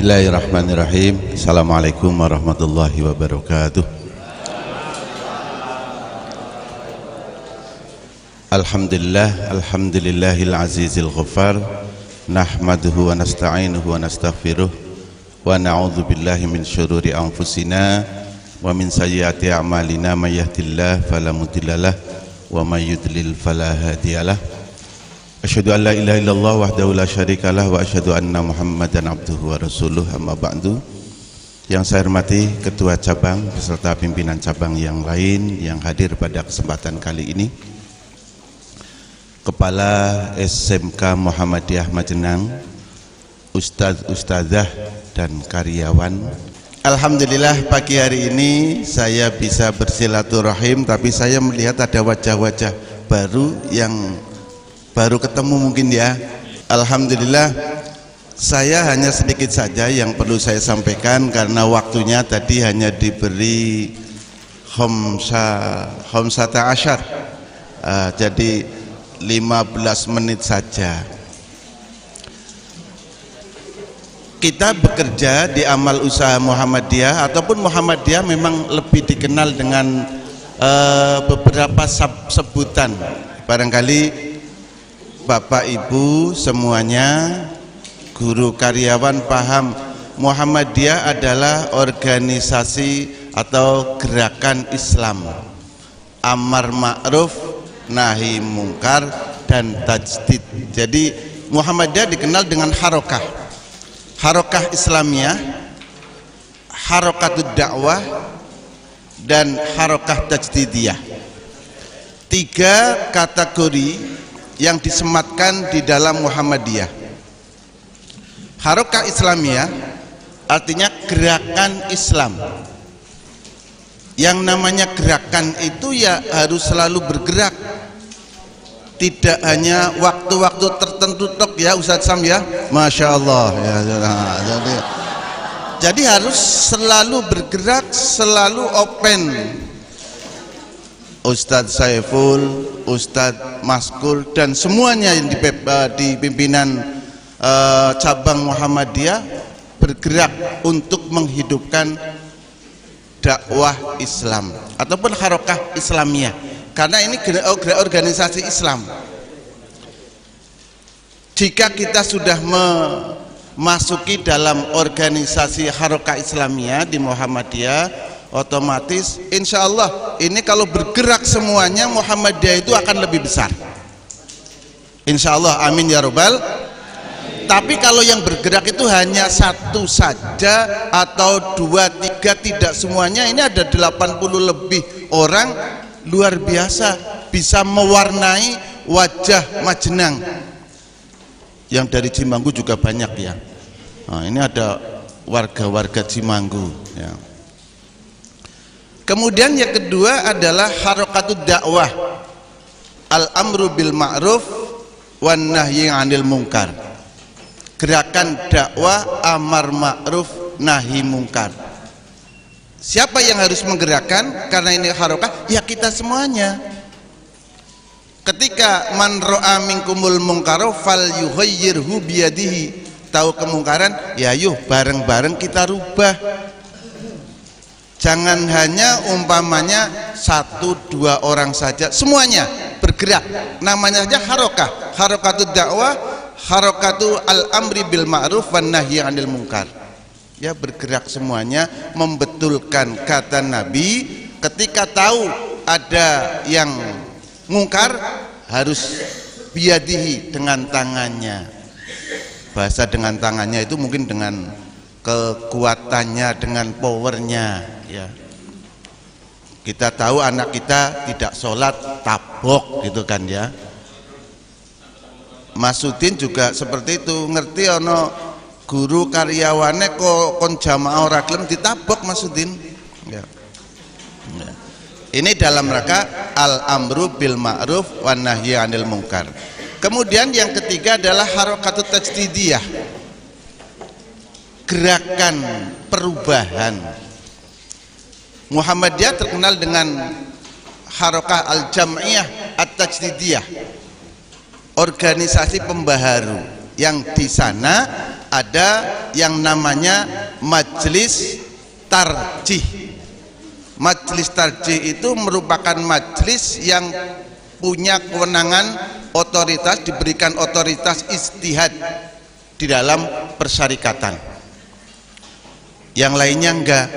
Bismillahirrahmanirrahim. Assalamualaikum warahmatullahi wabarakatuh. Alhamdulillahil azizil ghaffar. Nahmaduhu wa nasta'inuhu wa nastaghfiruh. Wa na'udzu billahi min syururi anfusina wa min sayyiati a'malina. May yahdihillahu fala mudhillalah wa may yudlil fala hadiyalah. Asyhadu an la ilaha illallah wahdahu la syarikalah wa asyhadu anna Muhammadan abduhu wa rasuluh, amma ba'du. Yang saya hormati Ketua Cabang beserta pimpinan cabang yang lain yang hadir pada kesempatan kali ini, Kepala SMK Muhammadiyah Majenang, Ustadz-ustadzah dan karyawan. Alhamdulillah pagi hari ini saya bisa bersilaturahim, tapi saya melihat ada wajah-wajah baru yang baru ketemu mungkin ya. Alhamdulillah, saya hanya sedikit saja yang perlu saya sampaikan karena waktunya tadi hanya diberi khamsata asyar, jadi 15 menit saja. Kita bekerja di amal usaha Muhammadiyah ataupun Muhammadiyah memang lebih dikenal dengan beberapa sebutan. Barangkali Bapak Ibu semuanya, guru karyawan paham Muhammadiyah adalah organisasi atau gerakan Islam, amar ma'ruf nahi mungkar dan tajdid. Jadi Muhammadiyah dikenal dengan harokah Islamiyah, harokatud dakwah, dan harokah tajdidiyah. 3 kategori yang disematkan di dalam Muhammadiyah. Harokah Islamiyah artinya gerakan Islam. Yang namanya gerakan itu ya harus selalu bergerak, tidak hanya waktu-waktu tertentu tok ya Ustadz Sam ya, Masya Allah ya, jadi harus selalu bergerak, selalu open. Ustadz Saiful, Ustadz Maskul, dan semuanya yang di pimpinan cabang Muhammadiyah bergerak untuk menghidupkan dakwah Islam ataupun harokah Islamiyah, karena ini organisasi Islam. Jika kita sudah memasuki dalam organisasi harokah Islamiyah di Muhammadiyah, otomatis insya Allah ini kalau bergerak semuanya Muhammadiyah itu akan lebih besar, insya Allah, amin ya robbal. Tapi kalau yang bergerak itu hanya satu saja atau 2, 3, tidak semuanya, ini ada 80 lebih orang, luar biasa, bisa mewarnai wajah Majenang. Yang dari Cimanggu juga banyak ya. Nah, ini ada warga-warga Cimanggu ya. Kemudian yang kedua adalah harokatud dakwah, al-amru bil ma'ruf wan nahyi 'anil munkar. Gerakan dakwah amar ma'ruf nahi munkar. Siapa yang harus menggerakkan? Karena ini harokah, ya kita semuanya. Ketika man ra'a minkumul munkaro fal yughayyirhu biyadihi, tahu kemungkaran, ya yuk bareng-bareng kita rubah. Jangan hanya umpamanya 1-2 orang saja, semuanya bergerak. Namanya saja harokah, harokatud dakwah, harokatu al-amri bil ma'ruf wan nahyi 'anil munkar. Ya, bergerak semuanya, membetulkan kata Nabi, ketika tahu ada yang mungkar harus biyadihi, dengan tangannya. Bahasa dengan tangannya itu mungkin dengan kekuatannya, dengan powernya ya. Kita tahu anak kita tidak sholat, tabok gitu kan ya. Mas Udin juga seperti itu, ngerti ono guru karyawane kok kon jamaah ora gelem ditabok Mas Udin ya. Ini dalam rangka al-amru bil ma'ruf wan nahyi 'anil munkar. Kemudian yang ketiga adalah harokatut tajdidiyah, gerakan perubahan. Muhammadiyah terkenal dengan harokah al-jam'iyah at-tajdidiyah, organisasi pembaharu, yang di sana ada yang namanya majelis tarjih. Majelis tarjih itu merupakan majelis yang punya kewenangan otoritas, diberikan otoritas ijtihad di dalam persyarikatan. Yang lainnya enggak.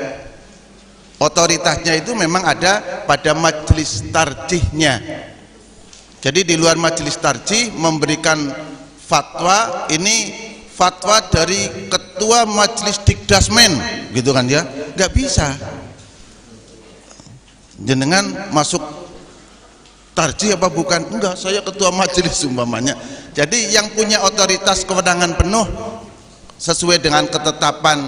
Otoritasnya itu memang ada pada majelis tarjihnya. Jadi di luar majelis tarjih memberikan fatwa, ini fatwa dari ketua majelis dikdasmen gitu kan ya, enggak bisa. Jenengan masuk tarjih apa bukan? Enggak, saya ketua majelis umpamanya. Jadi yang punya otoritas kewenangan penuh sesuai dengan ketetapan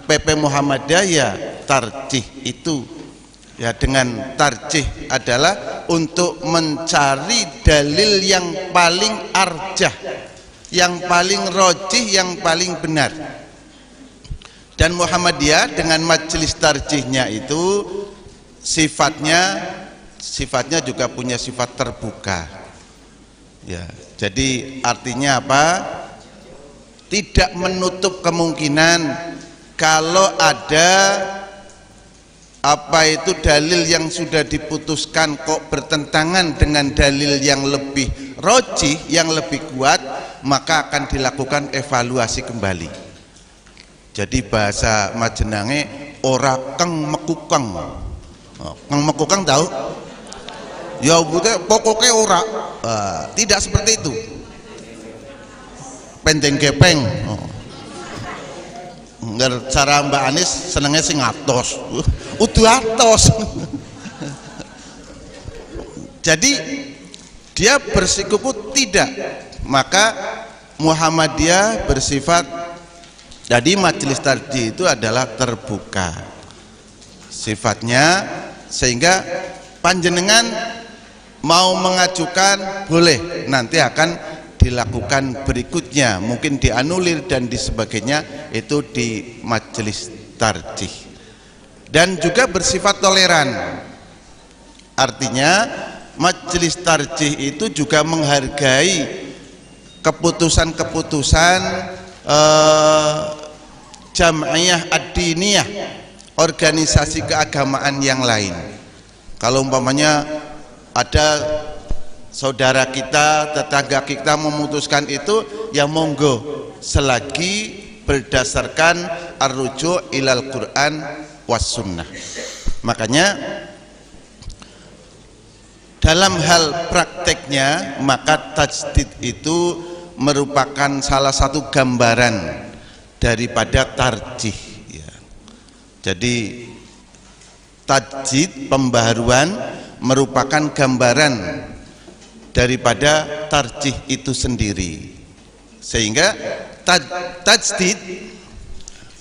PP Muhammadiyah ya tarjih itu. Ya, dengan tarjih adalah untuk mencari dalil yang paling arjah, yang paling rojih, yang paling benar. Dan Muhammadiyah dengan majelis tarjihnya itu sifatnya juga punya sifat terbuka. Ya, jadi artinya apa? Tidak menutup kemungkinan kalau ada apa itu dalil yang sudah diputuskan kok bertentangan dengan dalil yang lebih rojih, yang lebih kuat, maka akan dilakukan evaluasi kembali. Jadi bahasa Majenange ora keng mekukeng. Kang mekukang tahu? Ya pokoknya ora. Tidak seperti itu. Penteng gepeng. Cara Mbak Anis senengnya sing atos. Udah atos. Jadi dia bersikuku tidak. Maka Muhammadiyah bersifat, jadi majelis tarjih itu adalah terbuka sifatnya, sehingga panjenengan mau mengajukan boleh, nanti akan dilakukan berikutnya, mungkin dianulir dan di sebagainya, itu di majelis tarjih. Dan juga bersifat toleran, artinya majelis tarjih itu juga menghargai keputusan-keputusan jam'iyah ad-diniyah, organisasi keagamaan yang lain. Kalau umpamanya ada saudara kita, tetangga kita memutuskan itu, ya monggo, selagi berdasarkan ar-ruju' ilal Quran was sunnah. Makanya dalam hal prakteknya, maka tajdid itu merupakan salah satu gambaran daripada tarjih. Jadi tajdid, pembaharuan, merupakan gambaran daripada tarjih itu sendiri. Sehingga tajdid,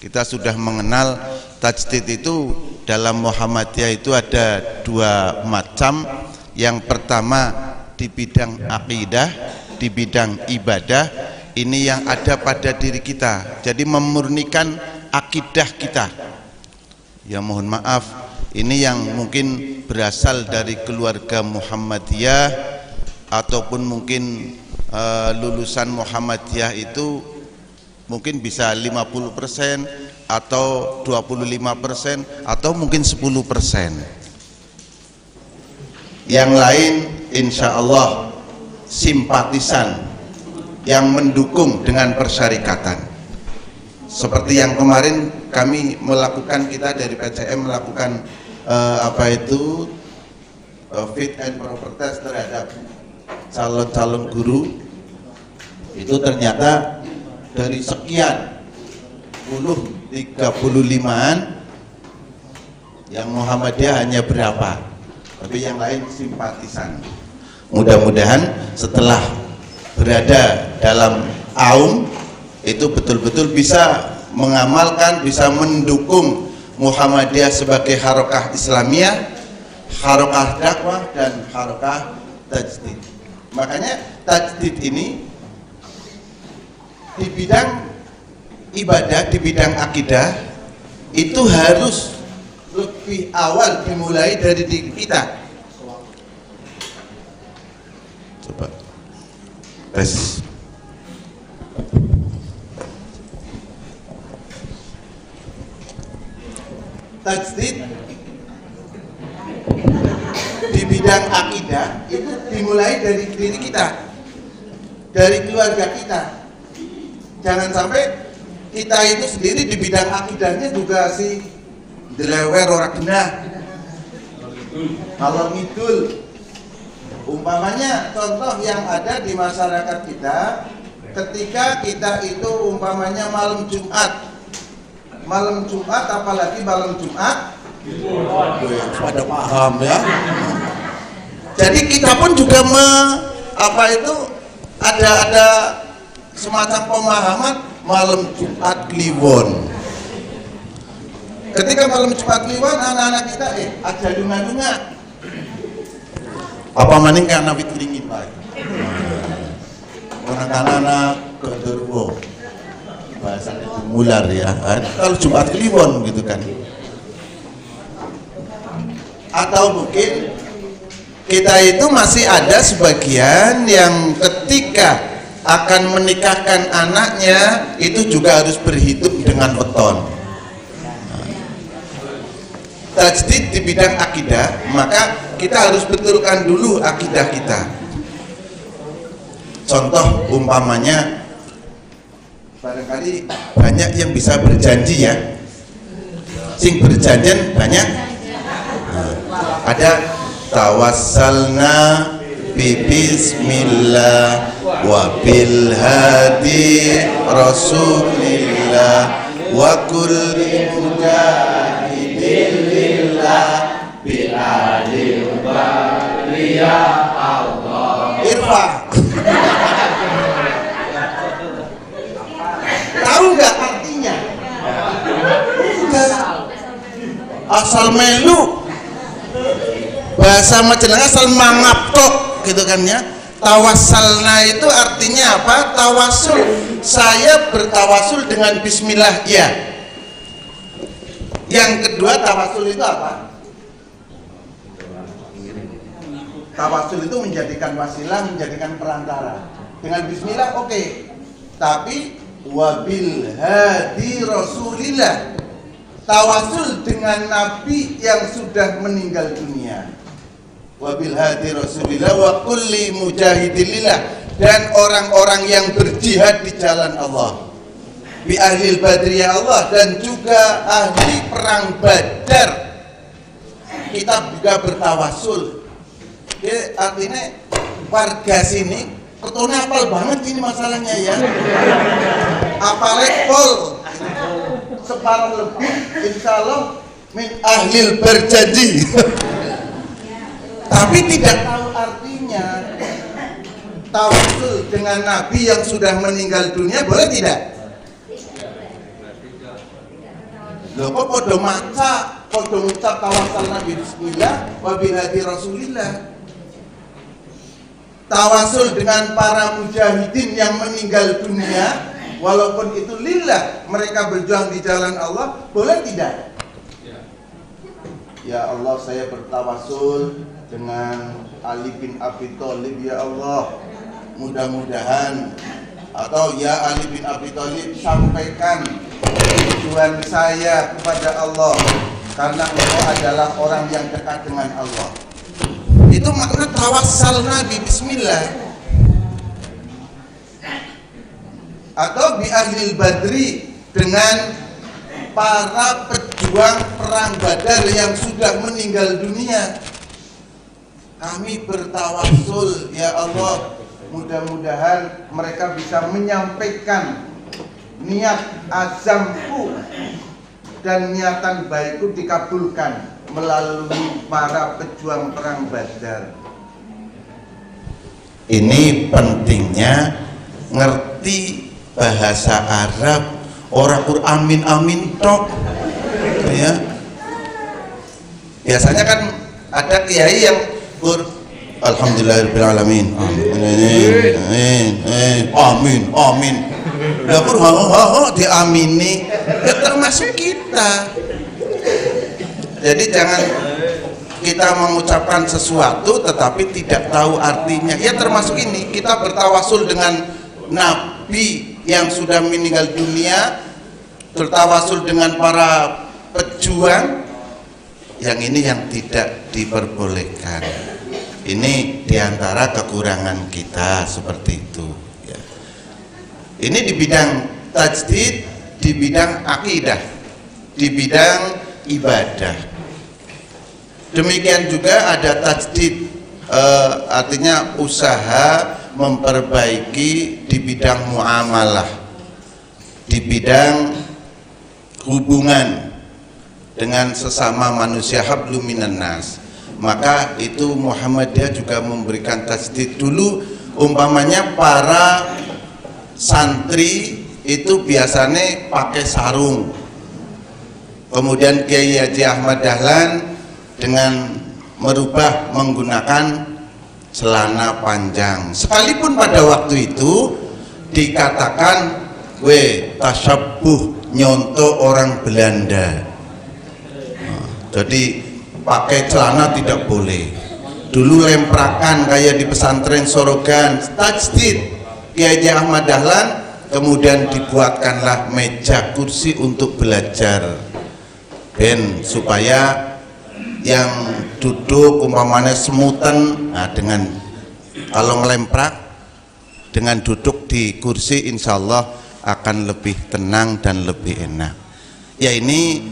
kita sudah mengenal tajdid itu dalam Muhammadiyah itu ada dua macam. Yang pertama di bidang akidah, di bidang ibadah, ini yang ada pada diri kita. Jadi memurnikan akidah kita. Ya mohon maaf, ini yang mungkin berasal dari keluarga Muhammadiyah ataupun mungkin lulusan Muhammadiyah itu mungkin bisa 50% atau 25% atau mungkin 10%. Yang lain insya Allah simpatisan yang mendukung dengan persyarikatan. Seperti yang kemarin kami melakukan, kita dari PCM melakukan fit and proper test terhadap calon-calon guru. Itu ternyata dari sekian 35-an yang Muhammadiyah hanya berapa, tapi yang lain simpatisan. Mudah-mudahan setelah berada dalam aum itu betul-betul bisa mengamalkan, bisa mendukung Muhammadiyah sebagai harokah Islamiyah, harokah dakwah, dan harokah tajdid. Makanya tajdid ini di bidang ibadah, di bidang akidah itu harus lebih awal dimulai dari diri kita. Coba tes. tajdid di bidang akidah itu dimulai dari diri kita, dari keluarga kita. Jangan sampai kita itu sendiri di bidang akidahnya juga si delewer ora genah kalau ngidul. Umpamanya contoh yang ada di masyarakat kita, ketika kita itu umpamanya malam Jumat apalagi malam Jumat pada paham ya. Jadi kita pun juga ada semacam pemahaman malam Jumat Kliwon. Ketika malam Jumat Kliwon, anak-anak kita aja lunga-lunga apa maning karena wit ringin baik anak-anak kedurwo bahasanya mular ya kan? Kalau Jumat Kliwon gitu kan. Atau mungkin kita itu masih ada sebagian yang ketika akan menikahkan anaknya itu juga harus berhitung dengan weton. Tajdid di bidang akidah, maka kita harus betulkan dulu akidah kita. Contoh umpamanya, barangkali banyak yang bisa berjanji ya, sing berjanjian banyak. Ada tawassalna bi bismillah wa bil hadi rasulillah wa kulli mujahidin bi adil ya Allah. Irfa. Tahu nggak artinya? Asal melu. Bahasa Majelang asal mangaptok gitu kan ya. Tawassalna itu artinya apa? Tawasul. Saya bertawasul dengan bismillah ya. Yang kedua tawasul itu apa? Tawasul itu menjadikan wasilah, menjadikan perantara. Dengan bismillah oke. Tapi wabil hadi rasulillah. Tawasul dengan nabi yang sudah meninggal dunia. Wabil hadi rasulillah wa kulli mujahidilillah, dan orang-orang yang berjihad di jalan Allah. Bi ahlil badri ya Allah, dan juga ahli perang Badar. Kita juga bertawasul. Jadi artinya warga sini ketone apal banget ini masalahnya ya. Apalagi pol separuh lebih insya Allah min ahlil berjanji. Tapi tidak tahu artinya. Tawasul dengan nabi yang sudah meninggal dunia boleh tidak? Loh kok podo maca, podo ngucap tawassul nabi bismillah wa bihadi rasulillah. Tawasul dengan para mujahidin yang meninggal dunia, walaupun itu lillah, mereka berjuang di jalan Allah, boleh tidak? Ya Allah, saya bertawasul dengan Ali bin Abi Thalib ya Allah, mudah-mudahan, atau ya Ali bin Abi Thalib, sampaikan tujuan saya kepada Allah karena engkau adalah orang yang dekat dengan Allah. Itu makna tawassal Nabi bismillah. Atau bi ahlil badri, dengan para pejuang perang Badar yang sudah meninggal dunia. Kami bertawassul ya Allah, mudah-mudahan mereka bisa menyampaikan niat azamku dan niatan baikku dikabulkan melalui para pejuang perang Badar. Ini pentingnya ngerti bahasa Arab, orang amin amin tok ya. Biasanya kan ada kiai yang alhamdulillahirobbilalamin amin amin. Lah diamini ya termasuk kita. Jadi jangan kita mengucapkan sesuatu tetapi tidak tahu artinya. Ya termasuk ini, kita bertawasul dengan nabi yang sudah meninggal dunia, bertawasul dengan para pejuang yang ini yang tidak diperbolehkan. Ini diantara kekurangan kita seperti itu ya. Ini di bidang tajdid, di bidang akidah, di bidang ibadah. Demikian juga ada tajdid, artinya usaha memperbaiki di bidang muamalah, di bidang hubungan dengan sesama manusia, hablum minan nas. Maka itu Muhammadiyah juga memberikan tajdid. Dulu umpamanya para santri itu biasanya pakai sarung, kemudian Kiai Haji Ahmad Dahlan dengan merubah menggunakan celana panjang, sekalipun pada waktu itu dikatakan tasyabuh, nyontoh orang Belanda. Jadi pakai celana tidak boleh. Dulu lemprakan kayak di pesantren Sorogan, tajdid Kiai Haji Ahmad Dahlan, kemudian dibuatkanlah meja kursi untuk belajar, ben supaya yang duduk umpamanya semutan, nah dengan kalau ngelemprak dengan duduk di kursi insya Allah akan lebih tenang dan lebih enak. Ya ini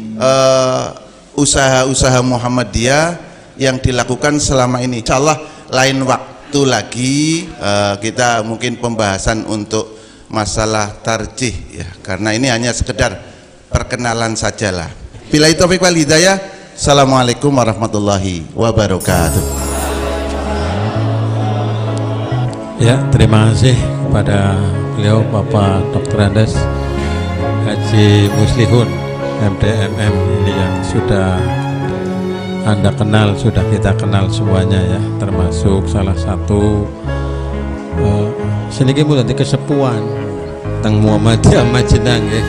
usaha-usaha Muhammadiyah yang dilakukan selama ini. Insya Allah lain waktu lagi kita mungkin pembahasan untuk masalah tarjih ya, karena ini hanya sekedar perkenalan sajalah. Billahi taufiq wal hidayah. Assalamualaikum warahmatullahi wabarakatuh. Ya, terima kasih kepada beliau Bapak Dr. Andes Haji Muslihun MDMM ini yang sudah Anda kenal, sudah kita kenal semuanya ya, termasuk salah satu seniki mulai kesepuan teng Muhammadiyah Majenang ya.